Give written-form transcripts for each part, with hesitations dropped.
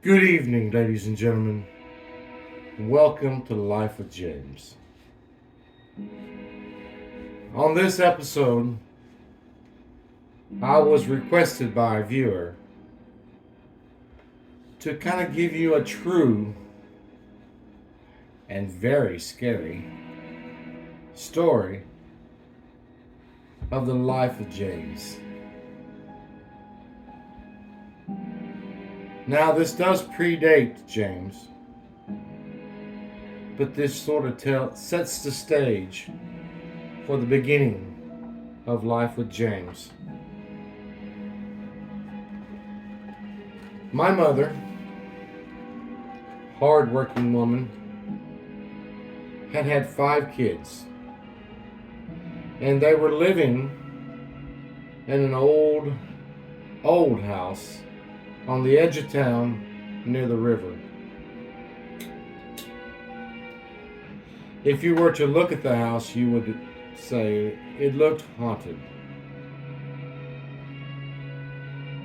Good evening, ladies and gentlemen. Welcome to the Life of James. On this episode, I was requested by a viewer to kind of give you a true and very scary story of the life of James. Now, this does predate James, but this sort of sets the stage for the beginning of life with James. My mother, hard-working woman, had 5 kids, and they were living in an old house on the edge of town near the river. If you were to look at the house, you would say it looked haunted.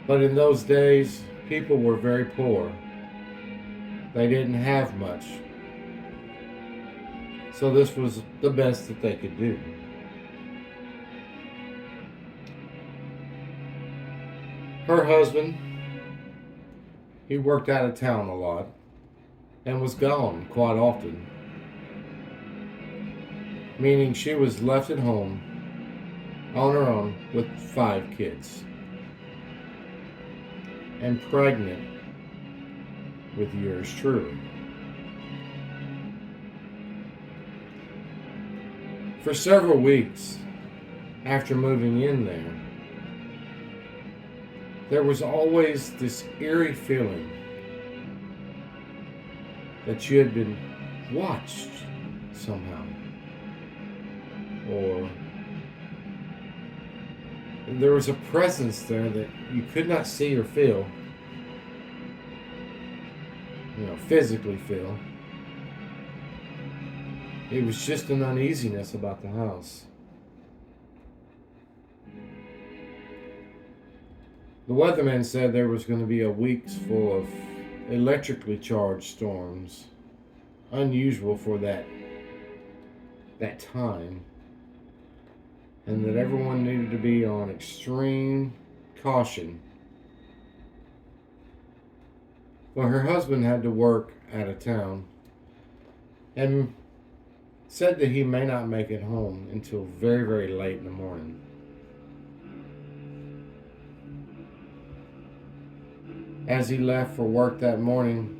But in those days, people were very poor. They didn't have much. So this was the best that they could do. Her husband, he worked out of town a lot and was gone quite often, meaning she was left at home on her own with 5 kids and pregnant with yours truly. For several weeks after moving in there was always this eerie feeling that you had been watched somehow, or there was a presence there that you could not see or feel, physically feel. It was just an uneasiness about the house. The weatherman said there was going to be a week's full of electrically charged storms, unusual for that time, and that everyone needed to be on extreme caution. Well, her husband had to work out of town and said that he may not make it home until very, very late in the morning. As he left for work that morning,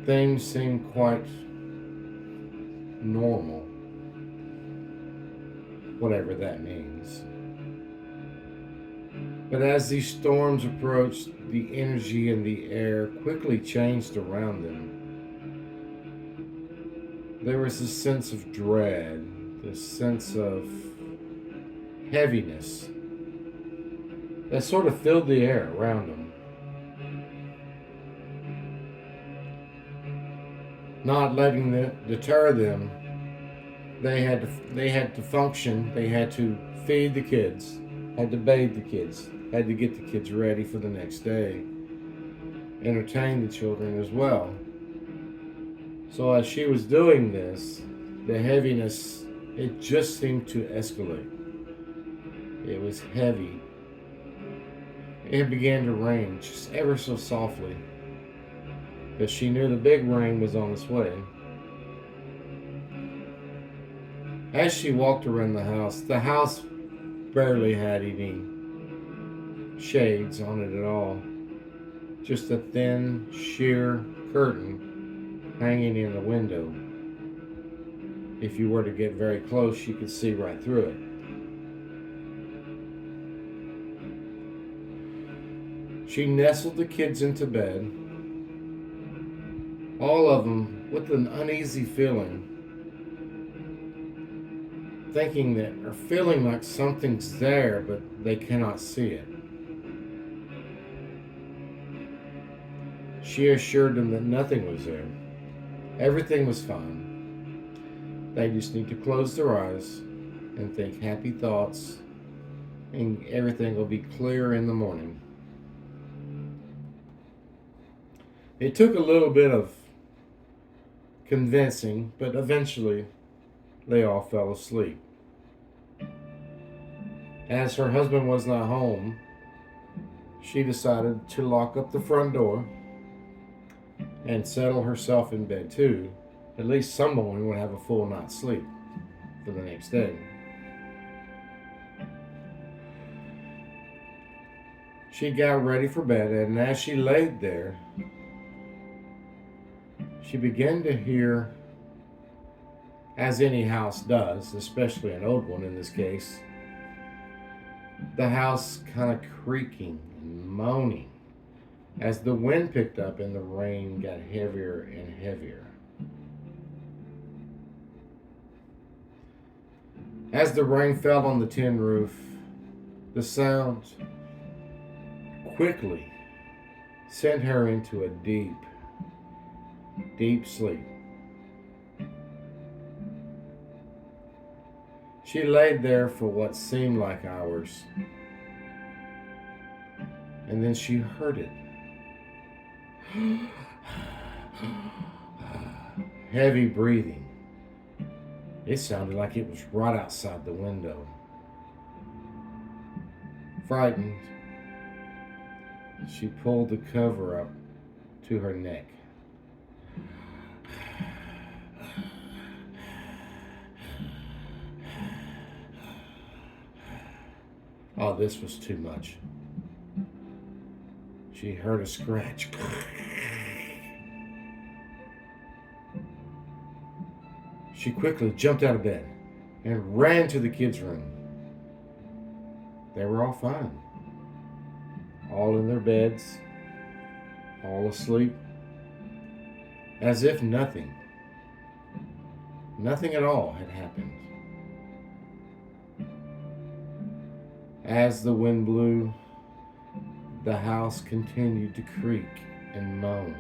things seemed quite normal, whatever that means. But as these storms approached, the energy in the air quickly changed around them. There was this sense of dread, this sense of heaviness that sort of filled the air around them. Not letting that deter them, they had to function. They had to feed the kids, had to bathe the kids, had to get the kids ready for the next day, entertain the children as well. So as she was doing this, the heaviness, it just seemed to escalate. It was heavy. It began to rain just ever so softly, but she knew the big rain was on its way. As she walked around the house barely had any shades on it at all. Just a thin, sheer curtain hanging in the window. If you were to get very close, you could see right through it. She nestled the kids into bed, all of them with an uneasy feeling, thinking that, or feeling like something's there, but they cannot see it. She assured them that nothing was there. Everything was fine. They just need to close their eyes and think happy thoughts, and everything will be clear in the morning. It took a little bit of convincing, but eventually they all fell asleep. As her husband was not home, she decided to lock up the front door and settle herself in bed too. At least someone would have a full night's sleep for the next day. She got ready for bed, and as she laid there, she began to hear, as any house does, especially an old one in this case, the house kind of creaking and moaning as the wind picked up and the rain got heavier and heavier. As the rain fell on the tin roof, the sound quickly sent her into a deep, deep sleep. She laid there for what seemed like hours, and then she heard it. Heavy breathing. It sounded like it was right outside the window. Frightened, she pulled the cover up to her neck. Oh, this was too much. She heard a scratch. She quickly jumped out of bed and ran to the kids' room. They were all fine. All in their beds, all asleep, as if nothing at all had happened. As the wind blew, the house continued to creak and moan.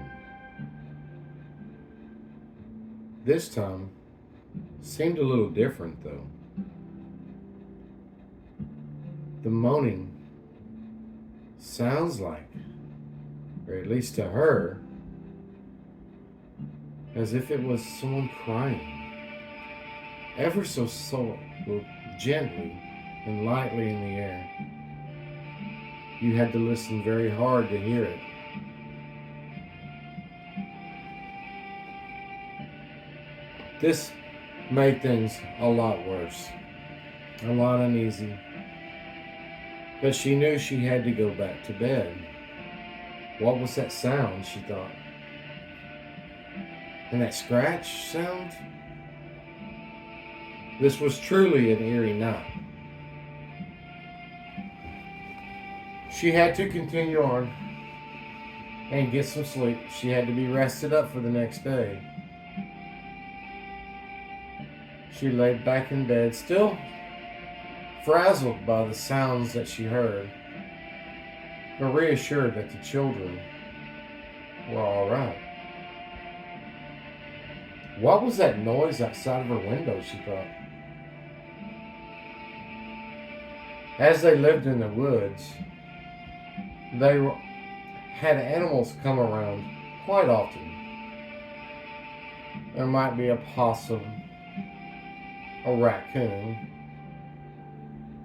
This time seemed a little different, though. The moaning sounds like, or at least to her, as if it was someone crying, ever so gently and lightly in the air. You had to listen very hard to hear it. This made things a lot worse, a lot uneasy. But she knew she had to go back to bed. What was that sound, she thought? And that scratch sound? This was truly an eerie night. She had to continue on and get some sleep. She had to be rested up for the next day. She laid back in bed, still frazzled by the sounds that she heard, but reassured that the children were all right. What was that noise outside of her window, she thought? As they lived in the woods, they had animals come around quite often. There might be a possum, a raccoon,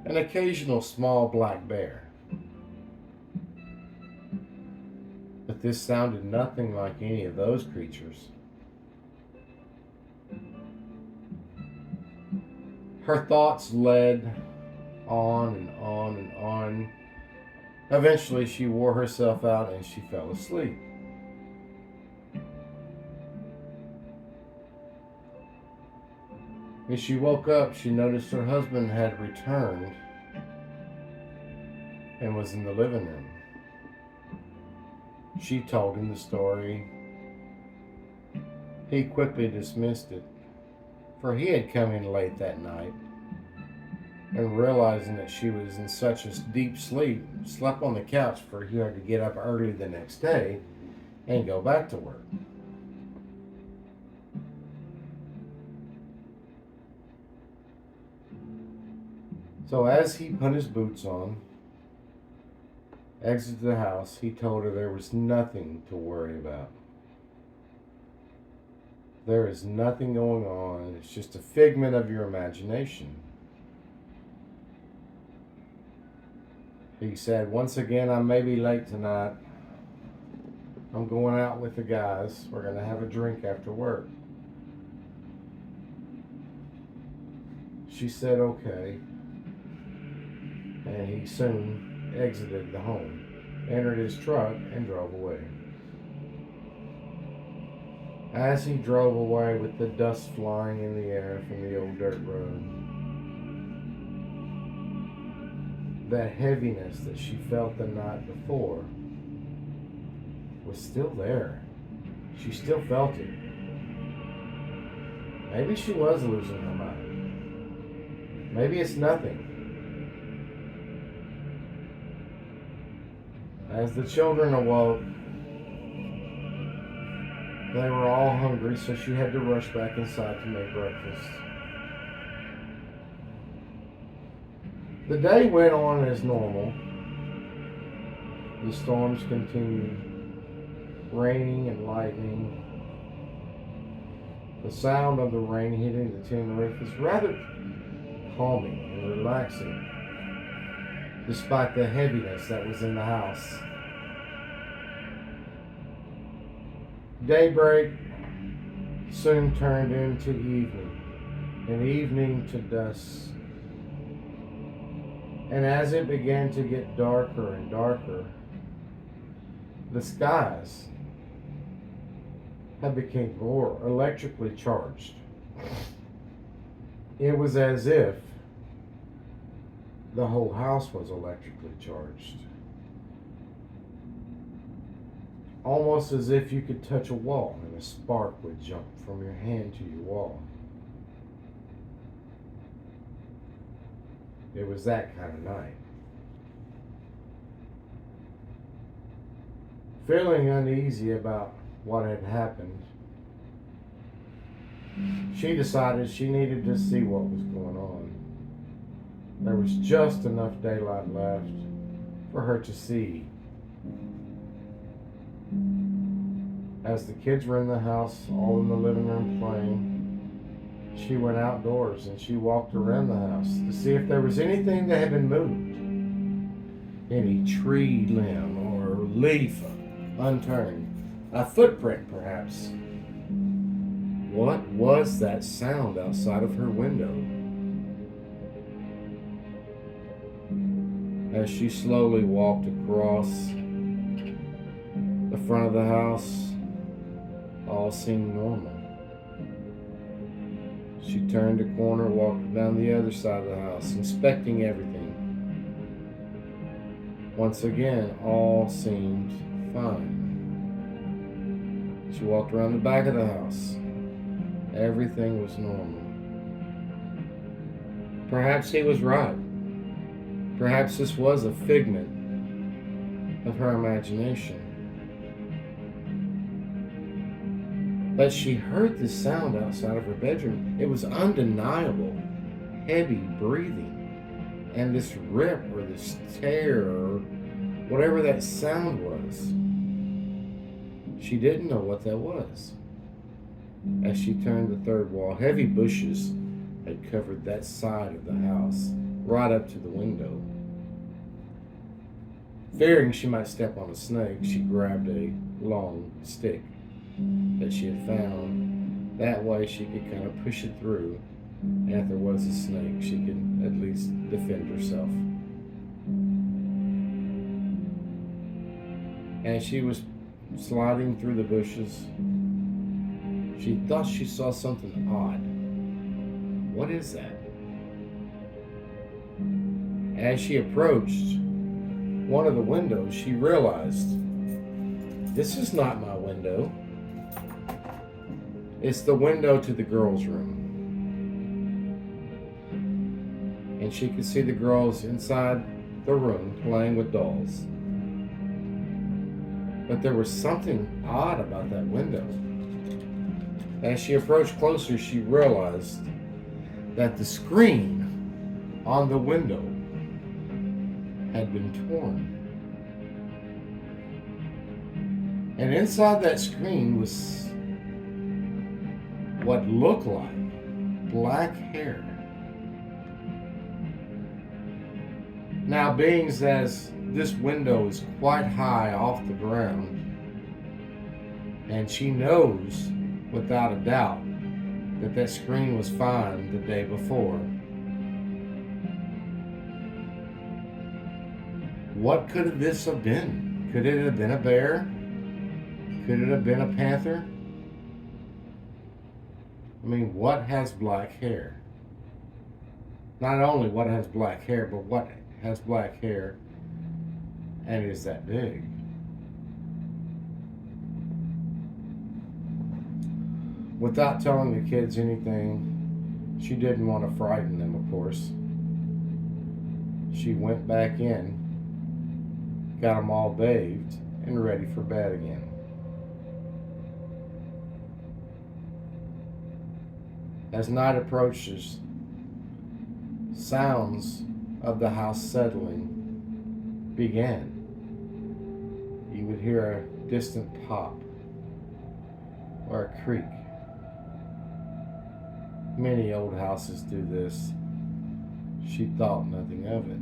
an occasional small black bear. But this sounded nothing like any of those creatures. Her thoughts led on and on and on. Eventually, she wore herself out and she fell asleep. As she woke up, she noticed her husband had returned and was in the living room. She told him the story. He quickly dismissed it, for he had come in late that night, and realizing that she was in such a deep sleep, slept on the couch, for he had to get up early the next day and go back to work. So as he put his boots on, exited the house, he told her there was nothing to worry about. There is nothing going on. It's just a figment of your imagination. He said, once again, I may be late tonight. I'm going out with the guys. We're going to have a drink after work. She said, okay. And he soon exited the home, entered his truck, and drove away. As he drove away with the dust flying in the air from the old dirt road, that heaviness that she felt the night before was still there. She still felt it. Maybe she was losing her mind. Maybe it's nothing. As the children awoke, they were all hungry, so she had to rush back inside to make breakfast. The day went on as normal. The storms continued, raining and lightning. The sound of the rain hitting the tin roof was rather calming and relaxing, despite the heaviness that was in the house. Daybreak soon turned into evening, and evening to dusk. And as it began to get darker and darker, the skies had become more electrically charged. It was as if the whole house was electrically charged. Almost as if you could touch a wall and a spark would jump from your hand to your wall. It was that kind of night. Feeling uneasy about what had happened, she decided she needed to see what was going on. There was just enough daylight left for her to see. As the kids were in the house, all in the living room playing, she went outdoors and she walked around the house to see if there was anything that had been moved. Any tree limb or leaf unturned. A footprint, perhaps. What was that sound outside of her window? As she slowly walked across the front of the house, all seemed normal. She turned a corner, walked down the other side of the house, inspecting everything. Once again, all seemed fine. She walked around the back of the house. Everything was normal. Perhaps he was right. Perhaps this was a figment of her imagination. But she heard this sound outside of her bedroom. It was undeniable. Heavy breathing. And this rip or this tear or whatever that sound was. She didn't know what that was. As she turned the third wall, heavy bushes had covered that side of the house, right up to the window. Fearing she might step on a snake, she grabbed a long stick that she had found. That way she could kind of push it through, and if there was a snake, she could at least defend herself. As she was sliding through the bushes, she thought she saw something odd. What is that? As she approached one of the windows, she realized, this is not my window. It's the window to the girls' room. And she could see the girls inside the room playing with dolls. But there was something odd about that window. As she approached closer, she realized that the screen on the window had been torn. And inside that screen was what looked like black hair. Now, being as this window is quite high off the ground, and she knows without a doubt that that screen was fine the day before, what could this have been? Could it have been a bear? Could it have been a panther? I mean, what has black hair? Not only what has black hair, but what has black hair and is that big? Without telling the kids anything, she didn't want to frighten them, of course. She went back in, got them all bathed, and ready for bed again. As night approaches, sounds of the house settling began. You would hear a distant pop or a creak. Many old houses do this. She thought nothing of it.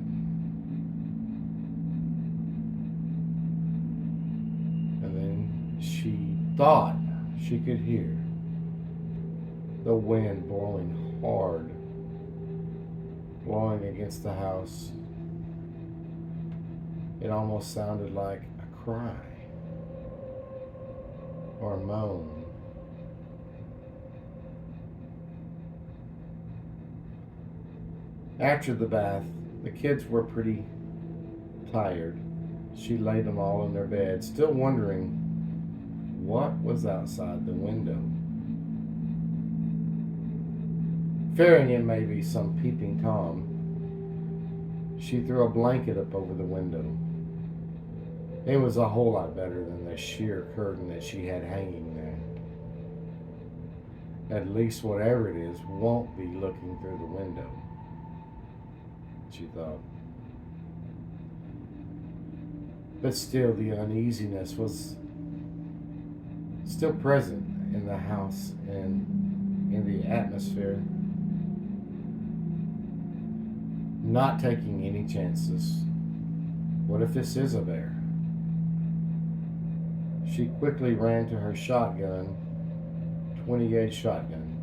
And then she thought she could hear the wind blowing hard, blowing against the house. It almost sounded like a cry or a moan. After the bath, the kids were pretty tired. She laid them all in their bed, still wondering what was outside the window. Fearing it may be some peeping Tom, she threw a blanket up over the window. It was a whole lot better than the sheer curtain that she had hanging there. At least whatever it is won't be looking through the window, she thought. But still, the uneasiness was still present in the house and in the atmosphere. Not taking any chances. What if this is a bear? She quickly ran to her shotgun, 20 gauge shotgun,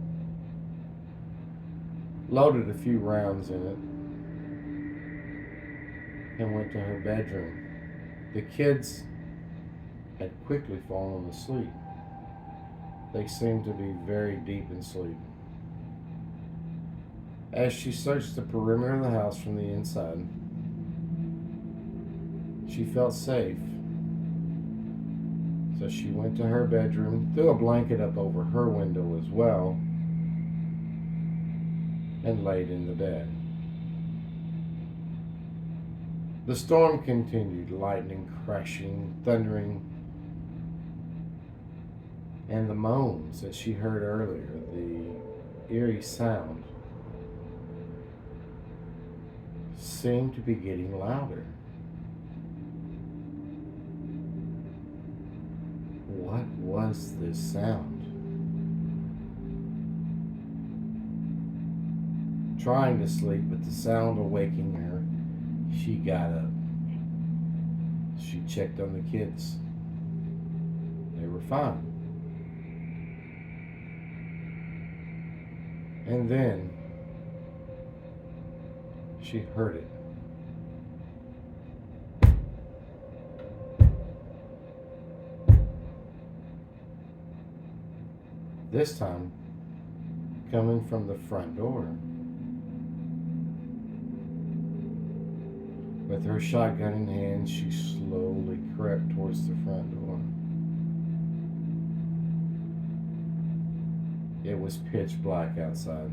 loaded a few rounds in it, and went to her bedroom. The kids had quickly fallen asleep. They seemed to be very deep in sleep. As she searched the perimeter of the house from the inside, she felt safe. So she went to her bedroom, threw a blanket up over her window as well, and laid in the bed. The storm continued, lightning crashing, thundering, and the moans that she heard earlier, the eerie sound, seemed to be getting louder. What was this sound? Trying to sleep, but the sound awaking her, she got up. She checked on the kids. They were fine. And then she heard it. This time, coming from the front door. With her shotgun in hand, she slowly crept towards the front door. It was pitch black outside.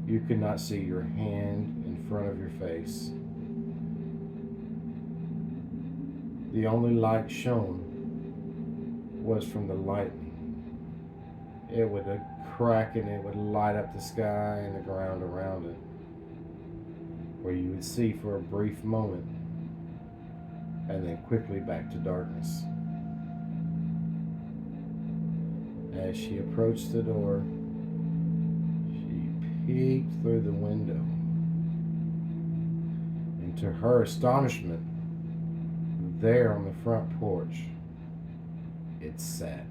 You could not see your hand in front of your face. The only light shown was from the lightning. It would crack and it would light up the sky and the ground around it, where you would see for a brief moment and then quickly back to darkness. As she approached the door, peeked through the window. And to her astonishment, there on the front porch, it sat,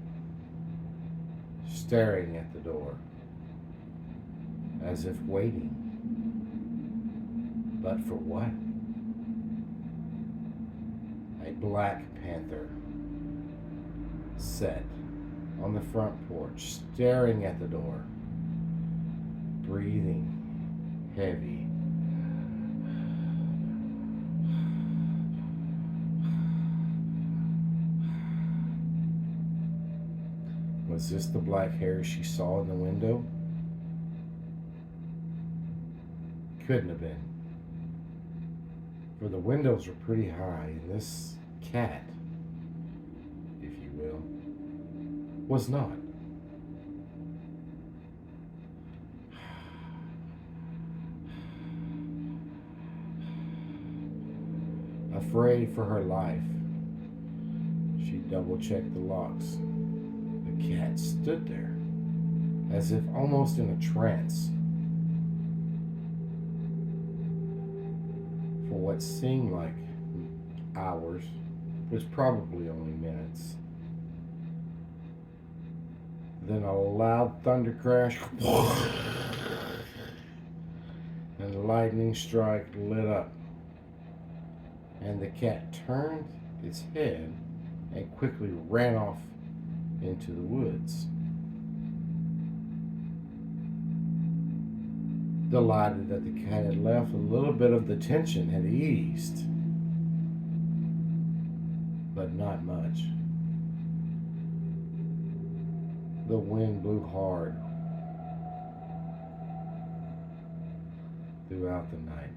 staring at the door, as if waiting. But for what? A black panther sat on the front porch, staring at the door, breathing heavy. Was this the black hair she saw in the window? Couldn't have been. For the windows were pretty high, and this cat, if you will, was not. Afraid for her life, she double-checked the locks. The cat stood there, as if almost in a trance. For what seemed like hours, was probably only minutes. Then a loud thunder crash and a lightning strike lit up, and the cat turned its head and quickly ran off into the woods. Delighted that the cat had left, a little bit of the tension had eased, but not much. The wind blew hard throughout the night.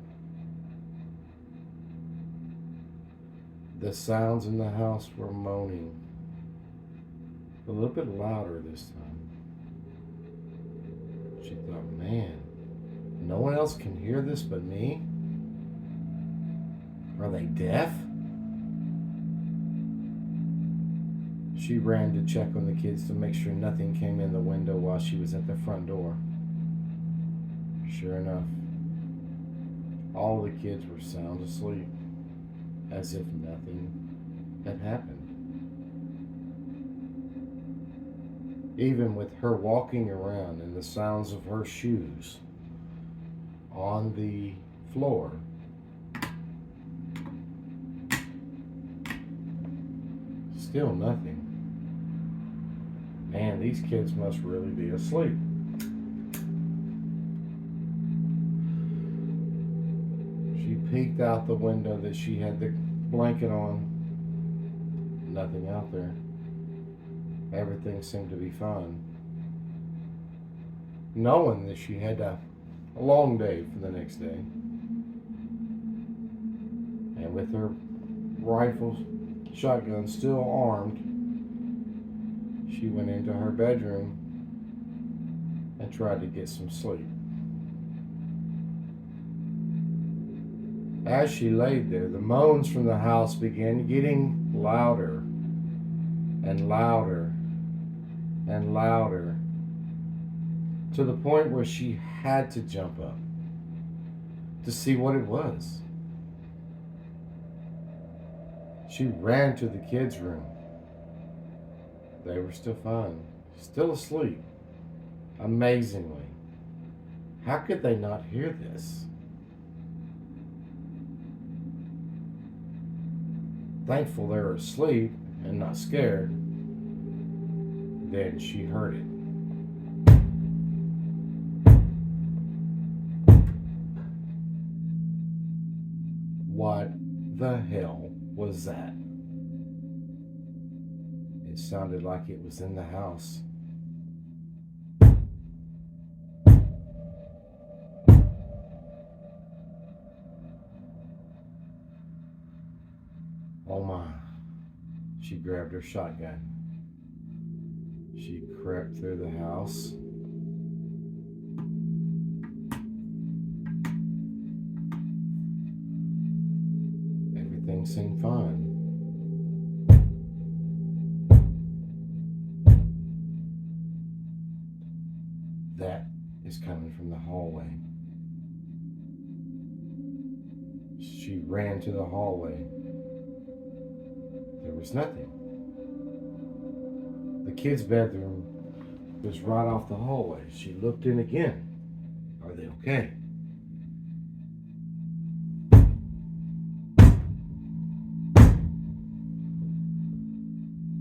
The sounds in the house were moaning, a little bit louder this time. She thought, man, no one else can hear this but me? Are they deaf? She ran to check on the kids to make sure nothing came in the window while she was at the front door. Sure enough, all the kids were sound asleep, as if nothing had happened. Even with her walking around and the sounds of her shoes on the floor, still nothing. Man, these kids must really be asleep. She peeked out the window that she had the blanket on. Nothing out there. Everything seemed to be fine. Knowing that she had a long day for the next day. And with her rifle shotgun still armed, she went into her bedroom and tried to get some sleep. As she laid there, the moans from the house began getting louder and louder and louder, to the point where she had to jump up to see what it was. She ran to the kids' room. They were still fine, still asleep. Amazingly. How could they not hear this? Thankful they were asleep and not scared. Then she heard it. What the hell was that? It sounded like it was in the house. Oh my. She grabbed her shotgun. She crept through the house. Everything seemed fine. That is coming from the hallway. She ran to the hallway. There was nothing. The kids' bedroom was right off the hallway. She looked in again. Are they okay?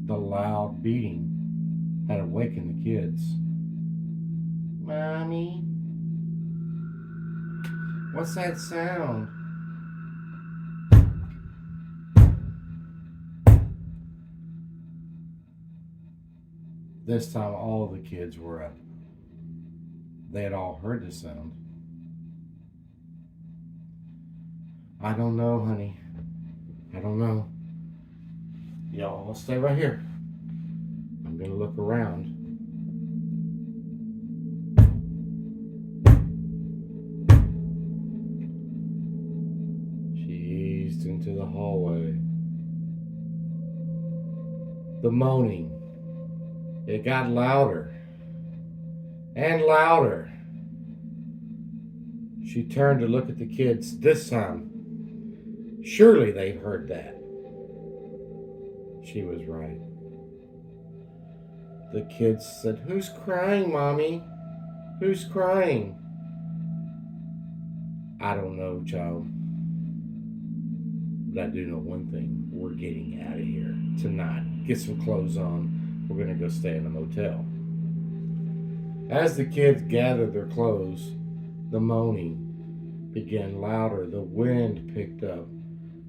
The loud beating had awakened the kids. Mommy? What's that sound? This time all of the kids were up. They had all heard the sound. I don't know, honey. I don't know. Y'all stay right here. I'm gonna look around. She eased into the hallway. The moaning, it got louder and louder. She turned to look at the kids this time. Surely they heard that. She was right. The kids said, "Who's crying, Mommy? Who's crying?" I don't know, child. But I do know one thing. We're getting out of here tonight. Get some clothes on. We're going to go stay in a motel. As the kids gathered their clothes, the moaning began louder. The wind picked up.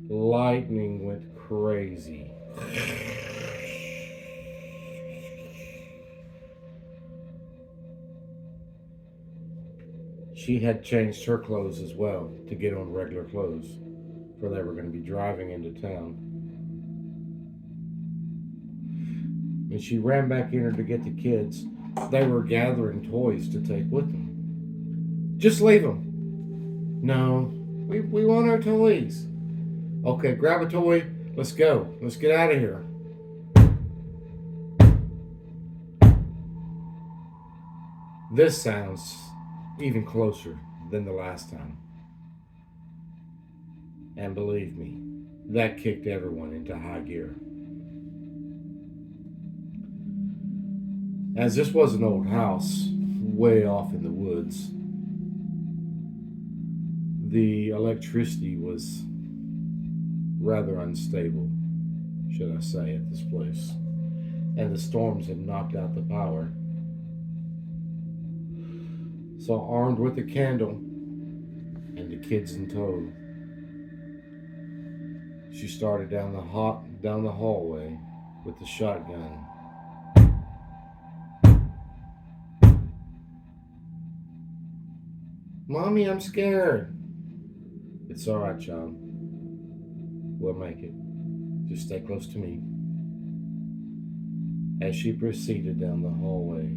Lightning went crazy. She had changed her clothes as well to get on regular clothes, for they were going to be driving into town. When she ran back in her to get the kids, they were gathering toys to take with them. Just leave them. No, we want our toys. Okay, grab a toy. Let's go. Let's get out of here. This sounds even closer than the last time. And believe me, that kicked everyone into high gear. As this was an old house way off in the woods, the electricity was rather unstable, should I say, at this place. And the storms had knocked out the power. So, armed with a candle and the kids in tow, she started down the hallway with the shotgun. Mommy, I'm scared. It's all right, child. We'll make it. Just stay close to me. As she proceeded down the hallway,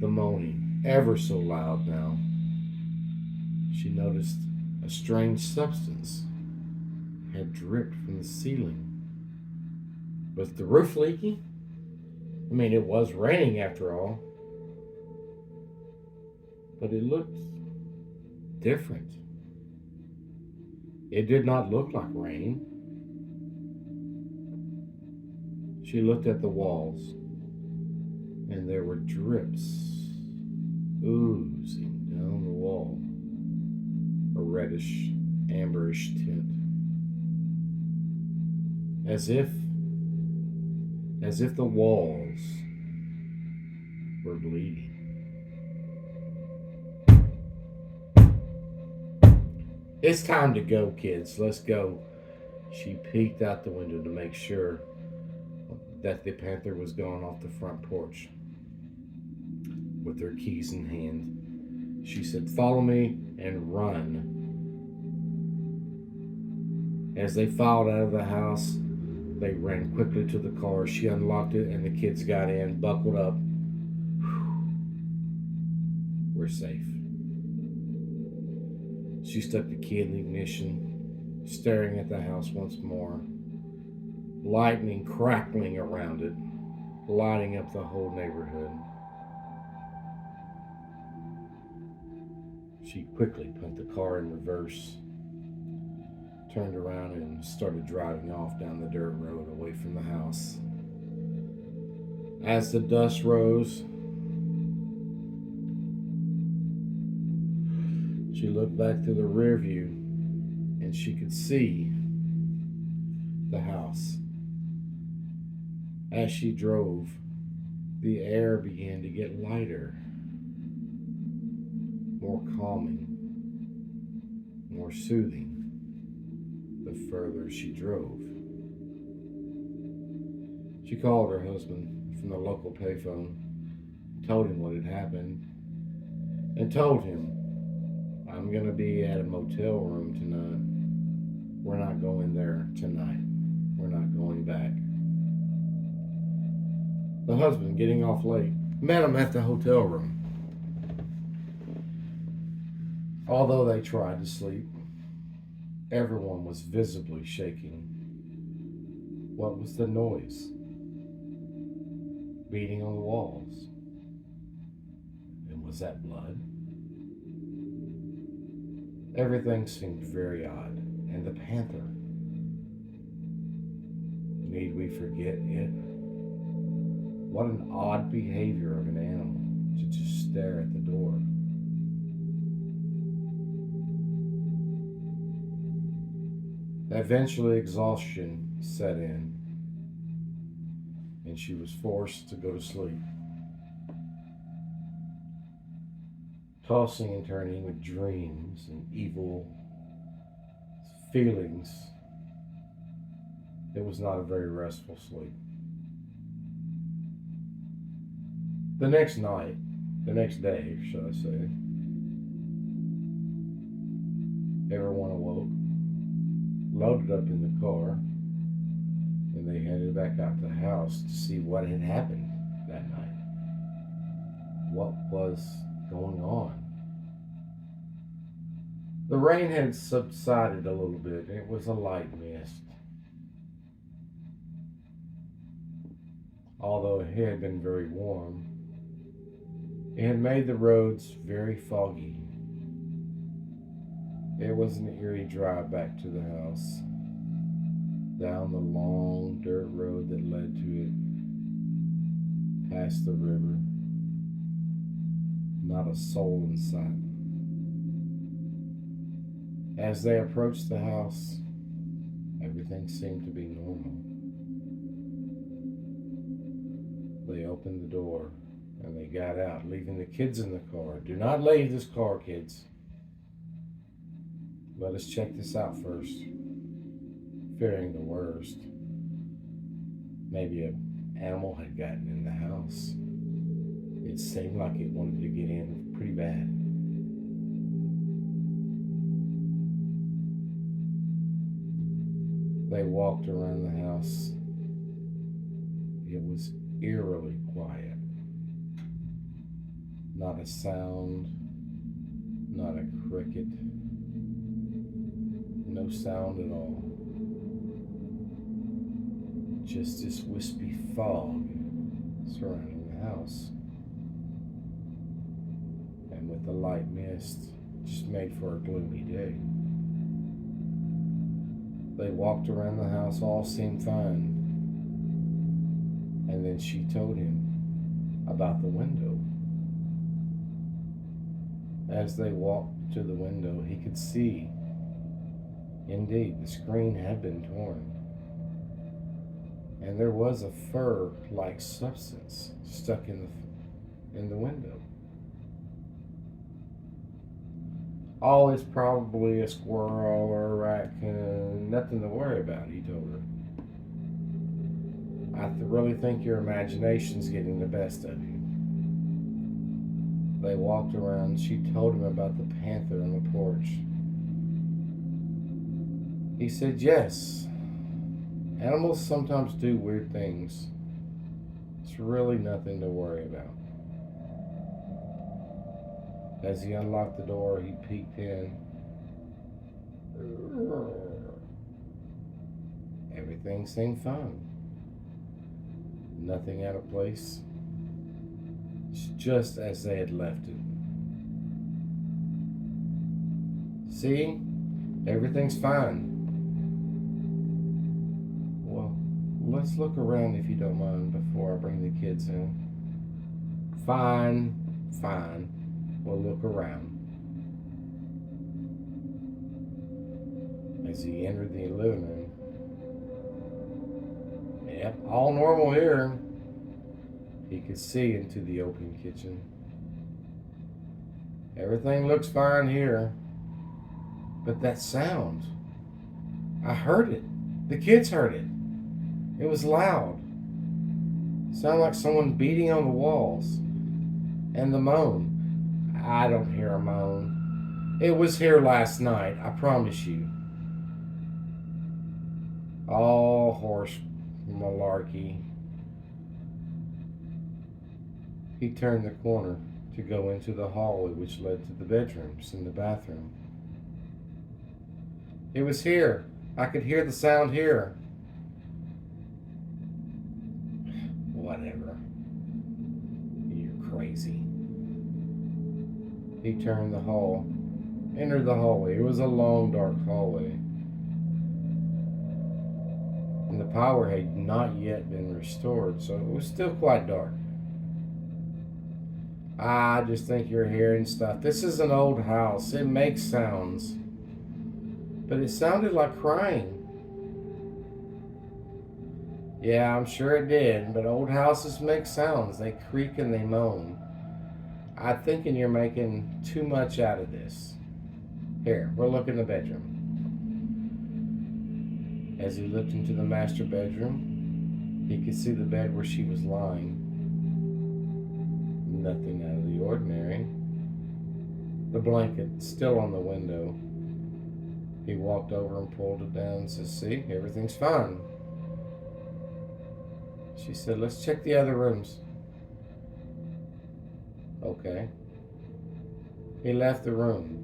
the moaning ever so loud now, she noticed a strange substance had dripped from the ceiling. Was the roof leaking? I mean, it was raining after all. But it looked different. It did not look like rain. She looked at the walls, and there were drips oozing down the wall, a reddish, amberish tint, as if the walls were bleeding. It's time to go, kids. Let's go. She peeked out the window to make sure that the panther was gone off the front porch with her keys in hand. She said, "Follow me and run." As they filed out of the house, they ran quickly to the car. She unlocked it and the kids got in, buckled up. We're safe. She stuck the key in the ignition, staring at the house once more. Lightning crackling around it, lighting up the whole neighborhood. She quickly put the car in reverse, turned around, and started driving off down the dirt road away from the house. As the dust rose, she looked back through the rear view and she could see the house. As she drove, the air began to get lighter, more calming, more soothing the further she drove. She called her husband from the local payphone, told him what had happened, and told him, "I'm going to be at a motel room tonight. We're not going there tonight. We're not going back." The husband, getting off late, met him at the hotel room. Although they tried to sleep, everyone was visibly shaking. What was the noise? Beating on the walls. And was that blood? Everything seemed very odd. And the panther. Need we forget it? What an odd behavior of an animal to just stare at the door. Eventually, exhaustion set in, and she was forced to go to sleep. Tossing and turning with dreams and evil feelings, it was not a very restful sleep. The next night, the next day, should I say, everyone awoke, loaded up in the car, and they headed back out to the house to see what had happened that night. What was going on? The rain had subsided a little bit. It was a light mist. Although it had been very warm, it had made the roads very foggy. It was an eerie drive back to the house, down the long dirt road that led to it, past the river. Not a soul in sight. As they approached the house, everything seemed to be normal. They opened the door and they got out, leaving the kids in the car. "Do not leave this car, kids. Let us check this out first," fearing the worst. Maybe an animal had gotten in the house. It seemed like it wanted to get in pretty bad. They walked around the house. It was eerily quiet. Not a sound, not a cricket, no sound at all. Just this wispy fog surrounding the house. And with the light mist, just made for a gloomy day. They walked around the house, all seemed fine. And then she told him about the window. As they walked to the window, he could see, indeed, the screen had been torn. And there was a fur-like substance stuck in the window. "Oh, it's probably a squirrel or a raccoon. Nothing to worry about," he told her. "I really think your imagination's getting the best of you." They walked around. She told him about the panther on the porch. He said, "Yes, animals sometimes do weird things. It's really nothing to worry about." As he unlocked the door, he peeked in. Everything seemed fine. Nothing out of place. It's just as they had left it. See? Everything's fine. Well, let's look around if you don't mind before I bring the kids in. Fine, fine. We'll look around. As he entered the living room. Yep, all normal here. He could see into the open kitchen. Everything looks fine here. But that sound, I heard it. The kids heard it. It was loud. It sounded like someone beating on the walls. And the moan. I don't hear a moan. It was here last night, I promise you. All horse malarkey. He turned the corner to go into the hallway which led to the bedrooms and the bathroom. It was here. I could hear the sound here. Whatever. You're crazy. He turned the hall, entered the hallway. It was a long, dark hallway. And the power had not yet been restored, so it was still quite dark. I just think you're hearing stuff. This is an old house. It makes sounds. But it sounded like crying. Yeah, I'm sure it did, but old houses make sounds. They creak and they moan. I'm thinking you're making too much out of this. Here, we'll look in the bedroom. As he looked into the master bedroom, he could see the bed where she was lying. Nothing out of the ordinary. The blanket still on the window. He walked over and pulled it down and said, see, everything's fine. She said, let's check the other rooms. Okay. He left the room.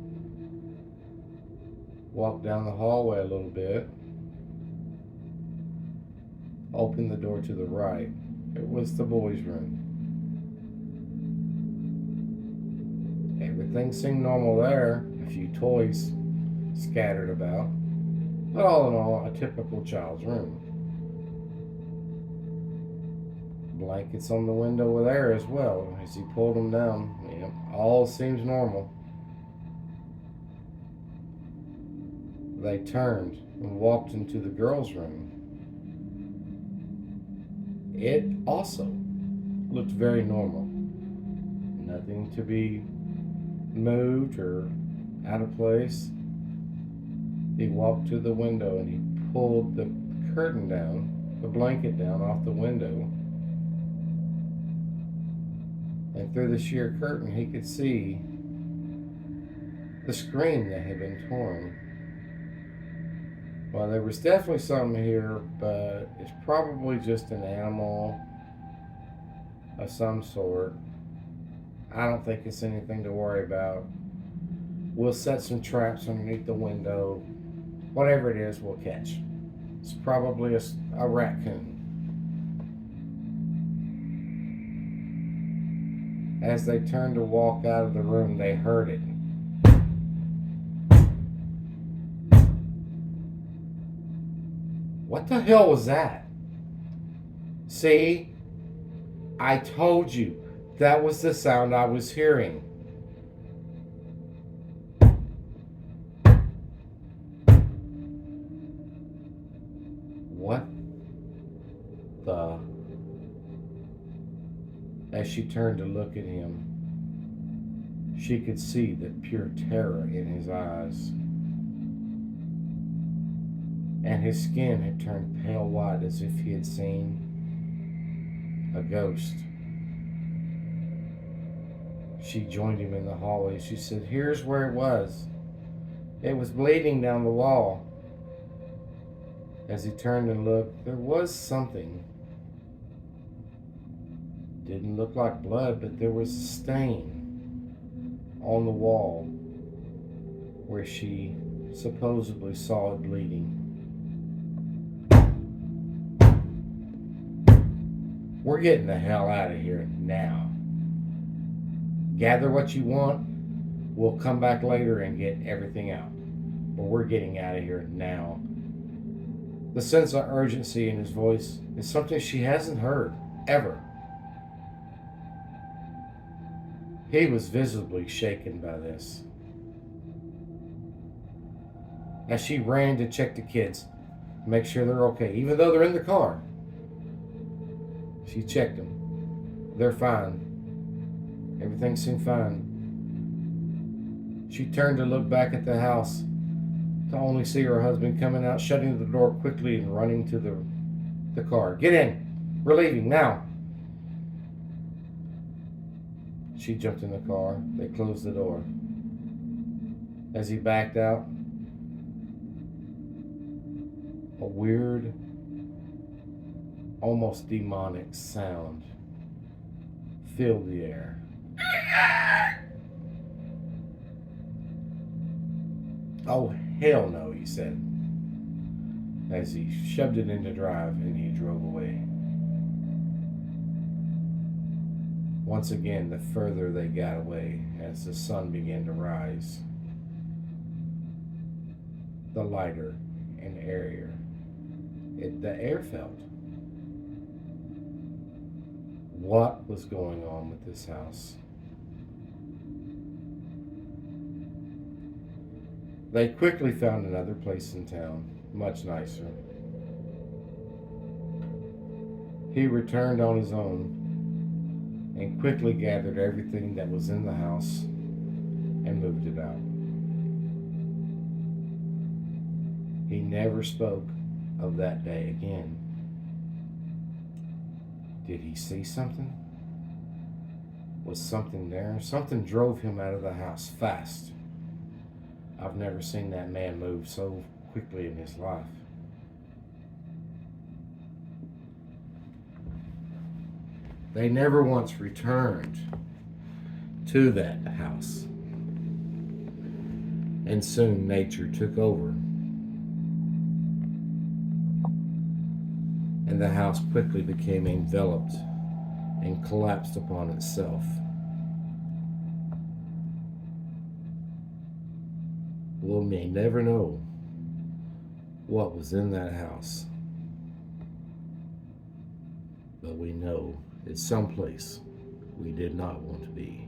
Walked down the hallway a little bit. Opened the door to the right. It was the boys' room. Everything seemed normal there. A few toys scattered about. But all in all, a typical child's room. Blankets on the window were there as well. As he pulled them down, all seems normal. They turned and walked into the girls' room. It also looked very normal. Nothing to be moved or out of place. He walked to the window and he pulled the curtain down, the blanket down off the window. And through the sheer curtain he could see the screen that had been torn. Well, there was definitely something here, but it's probably just an animal of some sort. I don't think it's anything to worry about. We'll set some traps underneath the window. Whatever it is, we'll catch. It's probably a raccoon. As they turned to walk out of the room, they heard it. What the hell was that? See? I told you. That was the sound I was hearing. What the... As she turned to look at him, she could see the pure terror in his eyes. And his skin had turned pale white as if he had seen a ghost. She joined him in the hallway. She said, here's where it was. It was bleeding down the wall. As he turned and looked, there was something. Didn't look like blood, but there was a stain on the wall where she supposedly saw it bleeding. We're getting the hell out of here now. Gather what you want. We'll come back later and get everything out. but we're getting out of here now. The sense of urgency in his voice is something she hasn't heard, ever. He was visibly shaken by this. As she ran to check the kids, make sure they're okay, even though they're in the car. She checked them. They're fine. Everything seemed fine. She turned to look back at the house to only see her husband coming out, shutting the door quickly and running to the car. Get in. We're leaving now. She jumped in the car. They closed the door. As he backed out, a weird, almost demonic sound filled the air. Oh, hell no, he said, as he shoved it into drive and he drove away. Once again, the further they got away, as the sun began to rise, the lighter and airier the air felt. What was going on with this house? They quickly found another place in town, much nicer. He returned on his own and quickly gathered everything that was in the house and moved it out. He never spoke of that day again. Did he see something? Was something there? Something drove him out of the house fast. I've never seen that man move so quickly in his life. They never once returned to that house. And soon nature took over. And the house quickly became enveloped and collapsed upon itself. We may never know what was in that house, but we know it's someplace we did not want to be.